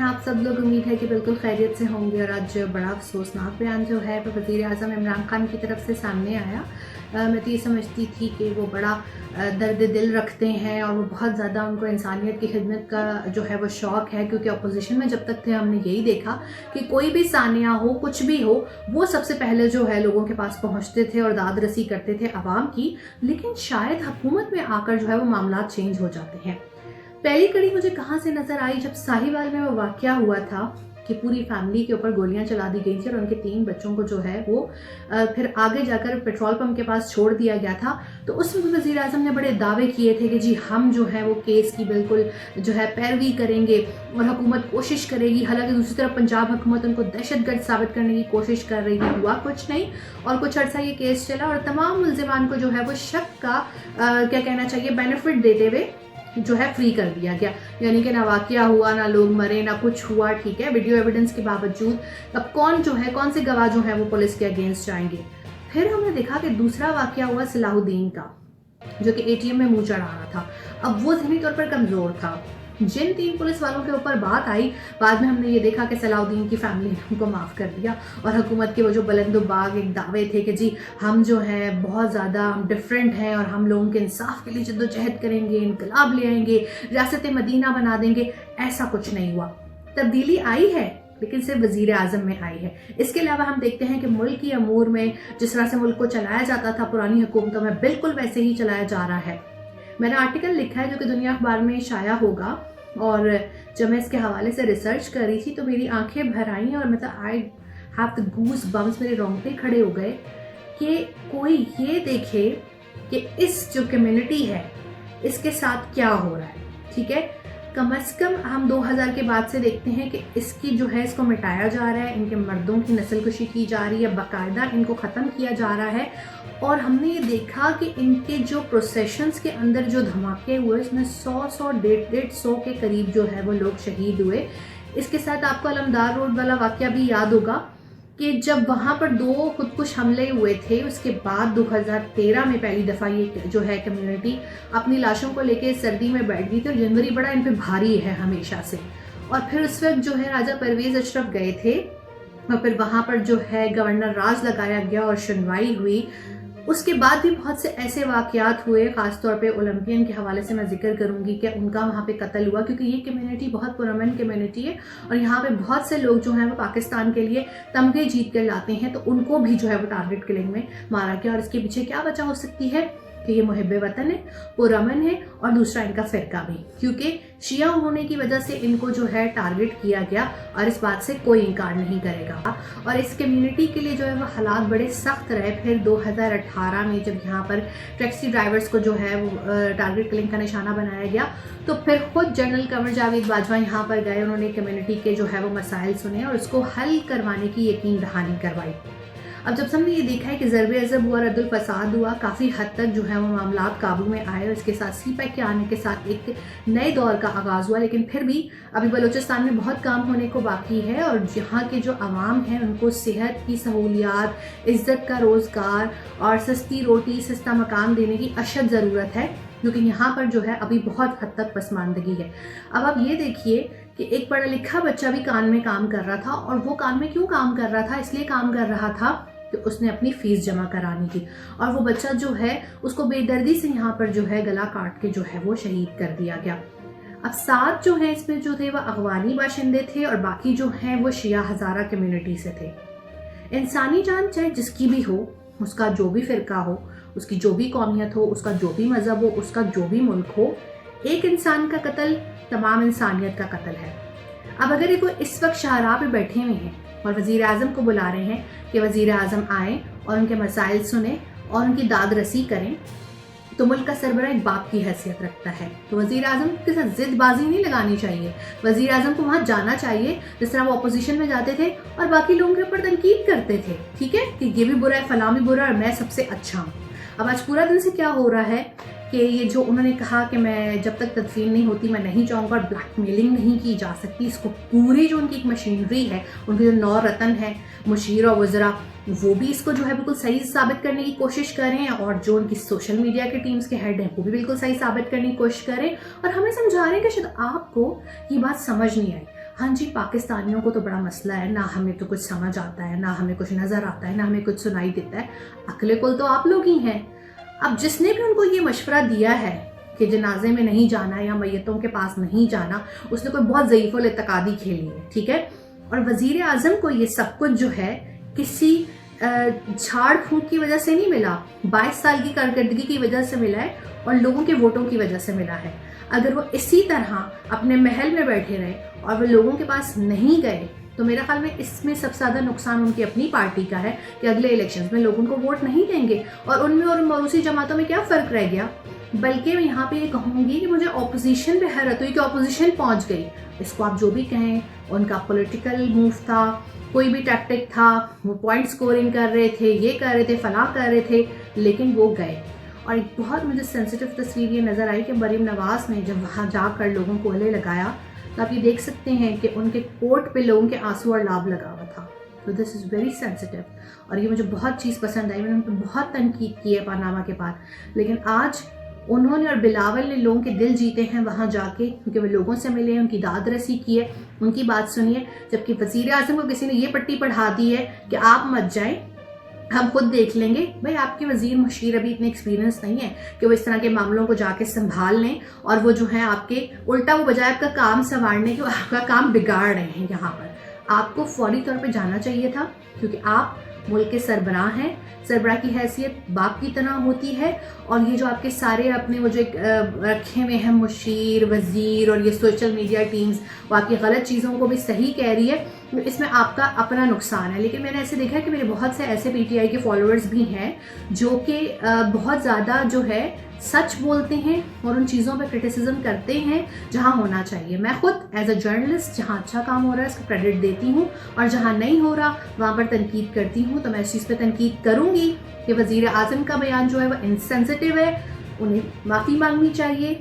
हैं आप सब लोग? उम्मीद है कि बिल्कुल खैरियत से होंगे। और आज बड़ा अफसोसनाक बयान जो है वो वज़ीर आज़म इमरान खान की तरफ से सामने आया। मैं तो ये समझती थी कि वो बड़ा दर्द दिल रखते हैं और वो बहुत ज़्यादा उनको इंसानियत की खिदमत का जो है वो शौक़ है, क्योंकि अपोजिशन में जब तक थे हमने यही देखा कि कोई भी सानिया हो, कुछ भी हो, वो सबसे पहले जो है लोगों के पास पहुँचते थे और दाद रसी करते थे आवाम की। लेकिन शायद हुकूमत में आकर जो है वो मामला चेंज हो जाते हैं। पहली कड़ी मुझे कहाँ से नज़र आई, जब साहिवाल में वो वाक़या हुआ था कि पूरी फैमिली के ऊपर गोलियां चला दी गई थी और उनके 3 बच्चों को जो है वो फिर आगे जाकर पेट्रोल पंप के पास छोड़ दिया गया था। तो उसमें भी वज़ीर आज़म ने बड़े दावे किए थे कि जी हम जो है वो केस की बिल्कुल जो है पैरवी करेंगे और हुकूमत कोशिश करेगी। हालांकि दूसरी तरफ पंजाब हुकूमत उनको दहशतगर्द साबित करने की कोशिश कर रही थी। हुआ कुछ नहीं और कुछ अर्सा ये केस चला और तमाम मुल्ज़िमान को जो है वो शक का क्या कहना चाहिए बेनिफिट देते हुए जो है फ्री कर दिया गया। यानी कि ना वाकया हुआ, ना लोग मरे, ना कुछ हुआ। ठीक है, वीडियो एविडेंस के बावजूद अब कौन से गवाह जो है वो पुलिस के अगेंस्ट जाएंगे। फिर हमने देखा कि दूसरा वाकया हुआ सलाहुद्दीन का, जो कि एटीएम में मुंह चढ़ा रहा था। अब वो ज़हनी तौर पर कमज़ोर था। जिन 3 पुलिस वालों के ऊपर बात आई, बाद में हमने ये देखा कि सलाहुद्दीन की फैमिली ने उनको माफ़ कर दिया और हुकूमत के वो जो बुलंदबाग एक दावे थे कि जी हम जो है बहुत ज़्यादा डिफरेंट हैं और हम लोगों के इंसाफ के लिए जद्दोजहद करेंगे, इनकलाब ले आएंगे, रियासत मदीना बना देंगे, ऐसा कुछ नहीं हुआ। तब्दीली आई है लेकिन सिर्फ वज़ीर आज़म में आई है। इसके अलावा हम देखते हैं कि मुल्क की अमूर में जिस तरह से मुल्क को चलाया जाता था पुरानी हुकूमतों में, बिल्कुल वैसे ही चलाया जा रहा है। मैंने आर्टिकल लिखा है जो कि दुनिया अखबार में शाया होगा, और जब मैं इसके हवाले से रिसर्च कर रही थी तो मेरी आंखें भर आई और मतलब I have the goosebumps, मेरे रोंगटे खड़े हो गए कि कोई ये देखे कि इस जो कम्युनिटी है इसके साथ क्या हो रहा है। ठीक है, कम से कम हम 2000 के बाद से देखते हैं कि इसकी जो है इसको मिटाया जा रहा है, इनके मर्दों की नस्लकुशी की जा रही है, बाकायदा इनको ख़त्म किया जा रहा है। और हमने ये देखा कि इनके जो प्रोसेशंस के अंदर जो धमाके हुए, इसमें 100-150 के करीब जो है वो लोग शहीद हुए। इसके साथ आपको अलमदार रोड वाला वाक़या भी याद होगा कि जब वहाँ पर 2 खुदकुश हमले हुए थे, उसके बाद 2013 में पहली दफ़ा ये जो है कम्युनिटी अपनी लाशों को लेके सर्दी में बैठ गई थी और जनवरी बड़ा इन पे भारी है हमेशा से। और फिर उस वक्त जो है राजा परवेज़ अशरफ गए थे और फिर वहाँ पर जो है गवर्नर राज लगाया गया और सुनवाई हुई। उसके बाद भी बहुत से ऐसे वाक़यात हुए, ख़ासतौर पे ओलंपियन के हवाले से मैं जिक्र करूंगी कि उनका वहाँ पे कत्ल हुआ, क्योंकि ये कम्युनिटी बहुत पुरअमन कम्युनिटी है और यहाँ पे बहुत से लोग जो हैं वो पाकिस्तान के लिए तमगे जीत कर लाते हैं। तो उनको भी जो है वो टारगेट किलिंग में मारा गया। और इसके पीछे क्या वजह हो सकती है कि ये मुहिब्बे वतन है, पुरअमन है, और दूसरा इनका फ़िरका भी, क्योंकि शिया होने की वजह से इनको जो है टारगेट किया गया और इस बात से कोई इनकार नहीं करेगा। और इस कम्युनिटी के लिए जो है वो हालात बड़े सख्त रहे। फिर 2018 में जब यहाँ पर टैक्सी ड्राइवर्स को जो है वो टारगेट किलिंग का निशाना बनाया गया, तो फिर खुद जनरल कमर जावेद बाजवा यहाँ पर गए, उन्होंने कम्युनिटी के जो है वो मसाइल सुने और उसको हल करवाने की यकीन दहानी करवाई। अब जब हमने ये देखा है कि ज़रबे अज़ब हुआ, रद्दुल फसाद हुआ, काफ़ी हद तक जो है वो मामलात काबू में आए और इसके साथ CPEC के आने के साथ एक नए दौर का आगाज़ हुआ। लेकिन फिर भी अभी बलूचिस्तान में बहुत काम होने को बाकी है और यहाँ के जो अवाम हैं उनको सेहत की सहूलियात, इज़्ज़त का रोज़गार और सस्ती रोटी, सस्ता मकान देने की अशद ज़रूरत है, क्योंकि यहाँ पर जो है अभी बहुत हद तक पसमानदगी है। अब आप ये देखिए कि एक पढ़ा लिखा बच्चा भी कान में काम कर रहा था, और वो कान में क्यों काम कर रहा था? इसलिए काम कर रहा था कि उसने अपनी फीस जमा करानी थी और वो बच्चा जो है उसको बेदर्दी से यहाँ पर जो है गला काट के जो है वो शहीद कर दिया गया। अब 7 जो है इसमें जो थे वो अफगानी बाशिंदे थे और बाकी जो हैं वो शिया हज़ारा कम्युनिटी से थे। इंसानी जान चाहे जिसकी भी हो, उसका जो भी फ़िरका हो, उसकी जो भी कौमियत हो, उसका जो भी मज़हब हो, उसका जो भी मुल्क हो, एक इंसान का कत्ल तमाम इंसानियत का कत्ल है। अब अगर ये कोई इस वक्त शाहराह पे बैठे हुए हैं और वज़ीर आज़म को बुला रहे हैं कि वज़ीर आज़म आए और उनके मसाइल सुने और उनकी दाद रसी करें, तो मुल्क का सरबराह एक बाप की हैसियत रखता है। तो वज़ीर आज़म के साथ ज़िदबाजी नहीं लगानी चाहिए। वज़ीर आज़म को वहाँ जाना चाहिए जिस तरह वो अपोजिशन में जाते थे और बाकी लोगों के ऊपर तनकीद करते थे। ठीक है, कि ये भी बुरा है, फलां भी बुरा है और मैं सबसे अच्छा हूँ। अब आज पूरा दिन से क्या हो रहा है कि ये जो उन्होंने कहा कि मैं जब तक तदफीन नहीं होती मैं नहीं जाऊँगा, और ब्लैकमेलिंग नहीं की जा सकती, इसको पूरी जो उनकी एक मशीनरी है, उनके जो 9 रतन है, मुशीर और वज़रा, वो भी इसको जो है बिल्कुल सही साबित करने की कोशिश करें, और जो उनकी सोशल मीडिया के टीम्स के हेड हैं वो भी बिल्कुल सही साबित करने की कोशिश करें। और हमें समझा रहे हैं कि शायद आपको ये बात समझ नहीं आई। ہاں جی پاکستانیوں کو تو بڑا مسئلہ ہے، نہ ہمیں تو کچھ سمجھ آتا ہے، نہ ہمیں کچھ نظر آتا ہے، نہ ہمیں کچھ سنائی دیتا ہے، عقل کل تو آپ لوگ ہی ہیں۔ اب جس نے بھی ان کو یہ مشورہ دیا ہے کہ جنازے میں نہیں جانا یا میتوں کے پاس نہیں جانا، اس نے کوئی بہت ضعیف الاعتقادی کھیلی ہے، ٹھیک ہے۔ اور وزیر اعظم کو یہ سب کچھ جو ہے کسی جھاڑ پھونک کی وجہ سے نہیں ملا، 22 سال کی کارکردگی کی وجہ سے ملا ہے اور لوگوں کے ووٹوں کی وجہ سے ملا ہے۔ اگر وہ اسی طرح اپنے محل میں بیٹھے رہے اور وہ لوگوں کے پاس نہیں گئے تو میرا خیال میں اس میں سب سے زیادہ نقصان ان کی اپنی پارٹی کا ہے کہ اگلے الیکشنز میں لوگ ان کو ووٹ نہیں دیں گے، اور ان میں اور موروثی جماعتوں میں کیا فرق رہ گیا۔ بلکہ میں یہاں پہ یہ کہوں گی کہ مجھے اپوزیشن پہ حیرت ہوئی کہ اپوزیشن پہنچ گئی، اس کو آپ جو بھی کہیں، ان کا پولیٹیکل موو تھا، کوئی بھی ٹیکٹک تھا، وہ پوائنٹ سکورنگ کر رہے تھے، یہ کر رہے تھے، فلاں کر رہے تھے، لیکن وہ گئے۔ اور ایک بہت مجھے سینسیٹیو تصویر یہ نظر آئی کہ مریم نواز نے جب وہاں جا کر لوگوں کو گلے لگایا تو آپ یہ دیکھ سکتے ہیں کہ ان کے کوٹ پہ لوگوں کے آنسو اور لاب لگا ہوا تھا۔ تو دس از ویری سینسیٹیو، اور یہ مجھے بہت چیز پسند آئی، میں نے ان پہ بہت تنقید کی ہے پاناما کے بعد، لیکن آج انہوں نے اور بلاول نے لوگوں کے دل جیتے ہیں وہاں جا کے، کیونکہ وہ لوگوں سے ملے ہیں، ان کی داد رسی کی ہے، ان کی بات سنی ہے۔ جبکہ وزیر اعظم کو کسی نے یہ پٹی پڑھا دی ہے کہ آپ مت جائیں، ہم خود دیکھ لیں گے۔ بھائی آپ کے وزیر مشیر ابھی اتنے ایکسپیرینس نہیں ہے کہ وہ اس طرح کے معاملوں کو جا کے سنبھال لیں، اور وہ جو ہے آپ کے الٹا وہ بجائے آپ کا کام سنوارنے کے آپ کا کام بگاڑ رہے ہیں۔ یہاں پر آپ کو فوری طور پہ جانا چاہیے تھا، کیونکہ آپ ملک کے سربراہ ہیں، سربراہ کی حیثیت باپ کی طرح ہوتی ہے، اور یہ جو آپ کے سارے اپنے وہ جو رکھے ہوئے ہیں مشیر وزیر اور یہ سوشل میڈیا ٹیمز، وہ آپ کی غلط چیزوں کو بھی صحیح کہہ رہی ہے، اس میں آپ کا اپنا نقصان ہے۔ لیکن میں نے ایسے دیکھا ہے کہ میرے بہت سے ایسے پی ٹی آئی کے فالوورز بھی ہیں جو کہ بہت زیادہ جو ہے سچ بولتے ہیں اور ان چیزوں پہ کرٹیسزم کرتے ہیں جہاں ہونا چاہیے۔ میں خود ایز اے جرنلسٹ جہاں اچھا کام ہو رہا ہے اس کو کریڈٹ دیتی ہوں، اور جہاں نہیں ہو رہا وہاں پر تنقید کرتی ہوں۔ تو میں اس چیز پہ تنقید کروں گی کہ وزیر اعظم کا بیان جو ہے وہ انسینسٹیو ہے، انہیں معافی مانگنی چاہیے،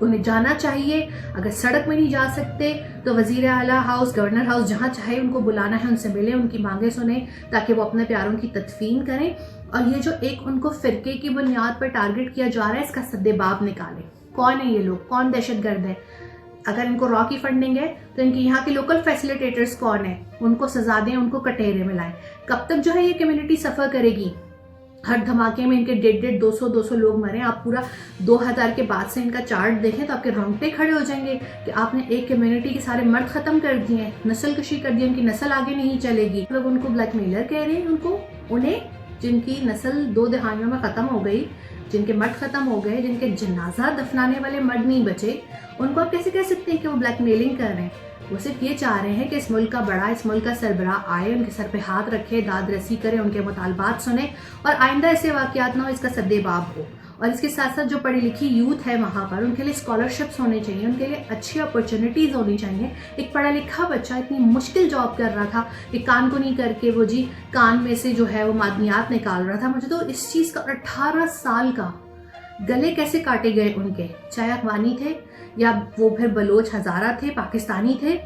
انہیں جانا چاہیے۔ اگر سڑک میں نہیں جا سکتے تو وزیر اعلیٰ ہاؤس، گورنر ہاؤس، جہاں چاہے ان کو بلانا ہے ان سے ملیں، ان کی مانگیں سنیں تاکہ وہ اپنے پیاروں کی تدفین کریں۔ اور یہ جو ایک ان کو فرقے کی بنیاد پر ٹارگٹ کیا جا رہا ہے، اس کا سدباب نکالیں۔ کون ہے یہ لوگ؟ کون دہشت گرد ہے؟ اگر ان کو را کی فنڈنگ ہے تو ان کے یہاں کے لوکل فیسیلیٹیٹرز کون ہیں؟ ان کو سزا دیں، ان کو کٹہرے میں لائیں۔ کب تک جو ہے یہ کمیونٹی سفر کرے گی؟ ہر دھماکے میں ان کے 150 200 لوگ مرے۔ آپ پورا 2000 کے بعد سے ان کا چارٹ دیکھیں تو آپ کے رونگٹے کھڑے ہو جائیں گے کہ آپ نے ایک کمیونٹی کے سارے مرد ختم کر دیے ہیں، نسل کشی کر دی، ان کی نسل آگے نہیں چلے گی۔ لوگ ان کو بلیک میلر کہہ رہے ہیں، انہیں جن کی نسل 2 دہائیوں میں ختم ہو گئی، جن کے مرد ختم ہو گئے، جن کے جنازہ دفنانے والے مرد نہیں بچے، ان کو آپ کیسے کہہ سکتے ہیں کہ وہ بلیک میلنگ کر رہے ہیں؟ وہ صرف یہ چاہ رہے ہیں کہ اس ملک کا بڑا، اس ملک کا سربراہ آئے، ان کے سر پہ ہاتھ رکھے، داد رسی کرے، ان کے مطالبات سنے، اور آئندہ ایسے واقعات نہ ہو، اس کا سدباب ہو۔ اور اس کے ساتھ ساتھ جو پڑھی لکھی یوتھ ہے وہاں پر، ان کے لیے اسکالرشپس ہونے چاہیے، ان کے لیے اچھی اپرچونیٹیز ہونی چاہیے۔ ایک پڑھا لکھا بچہ اتنی مشکل جاب کر رہا تھا کہ کان کو نہیں کر کے وہ کان میں سے جو ہے وہ معدنیات نکال رہا تھا۔ مجھے تو اس چیز کا 18 سال کا گلے کیسے کاٹے گئے ان کے، چاہے افغانی تھے یا وہ پھر بلوچ ہزارہ تھے، پاکستانی تھے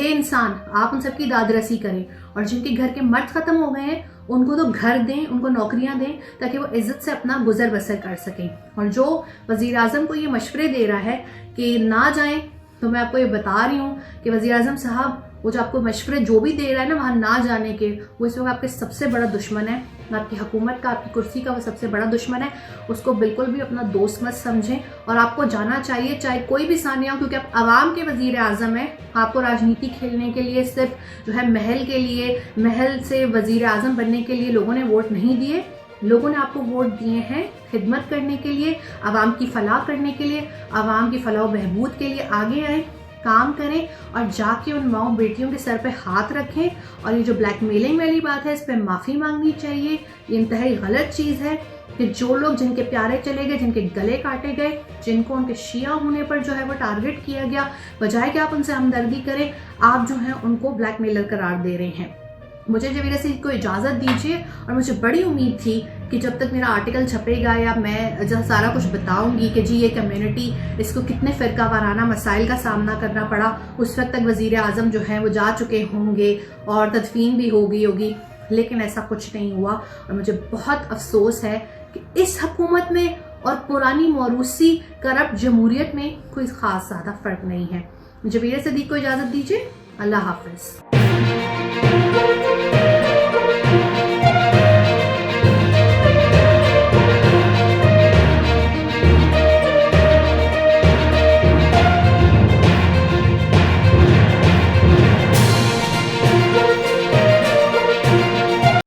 انسان، آپ ان سب کی داد رسی کریں۔ اور جن کے گھر کے مرد ختم ہو گئے ہیں ان کو تو گھر دیں، ان کو نوکریاں دیں تاکہ وہ عزت سے اپنا گزر بسر کر سکیں۔ اور جو وزیر اعظم کو یہ مشورے دے رہا ہے کہ نہ جائیں، تو میں آپ کو یہ بتا رہی ہوں کہ وزیر اعظم صاحب وہ جو آپ کو مشورے جو بھی دے رہا ہے نا وہاں نہ جانے کے، وہ اس وقت آپ کے سب سے بڑا دشمن ہے، آپ کی حکومت کا، آپ کی کرسی کا وہ سب سے بڑا دشمن ہے۔ اس کو بالکل بھی اپنا دوست مت سمجھیں، اور آپ کو جانا چاہیے چاہے کوئی بھی ثانیہ ہو، کیونکہ آپ عوام کے وزیر اعظم ہیں۔ آپ کو راجنیتی کھیلنے کے لیے، صرف جو ہے محل کے لیے، محل سے وزیر اعظم بننے کے لیے لوگوں نے ووٹ نہیں دیے۔ لوگوں نے آپ کو ووٹ دیے ہیں خدمت کرنے کے لیے، عوام کی فلاح کرنے کے لیے، عوام کی فلاح و بہبود کے لیے۔ آگے آئیں، کام کریں، اور جا کے ان ماؤں بیٹیوں کے سر پہ ہاتھ رکھیں۔ اور یہ جو بلیک میلنگ والی بات ہے اس پہ معافی مانگنی چاہیے۔ یہ انتہائی غلط چیز ہے کہ جو لوگ، جن کے پیارے چلے گئے، جن کے گلے کاٹے گئے، جن کو ان کے شیعہ ہونے پر جو ہے وہ ٹارگٹ کیا گیا، بجائے کہ آپ ان سے ہمدردی کریں، آپ جو ہیں ان کو بلیک میلر قرار دے رہے ہیں۔ مجھے جبیر رسید کو اجازت دیجیے، اور مجھے بڑی امید تھی کہ جب تک میرا آرٹیکل چھپے گا یا میں جب سارا کچھ بتاؤں گی کہ جی یہ کمیونٹی، اس کو کتنے فرقہ وارانہ مسائل کا سامنا کرنا پڑا، اس وقت تک وزیر اعظم جو ہیں وہ جا چکے ہوں گے اور تدفین بھی ہو گئی ہوگی، لیکن ایسا کچھ نہیں ہوا۔ اور مجھے بہت افسوس ہے کہ اس حکومت میں اور پرانی موروثی کرپٹ جمہوریت میں کوئی خاص زیادہ فرق نہیں ہے۔ جبیر صدیق کو اجازت دیجیے۔ اللہ حافظ.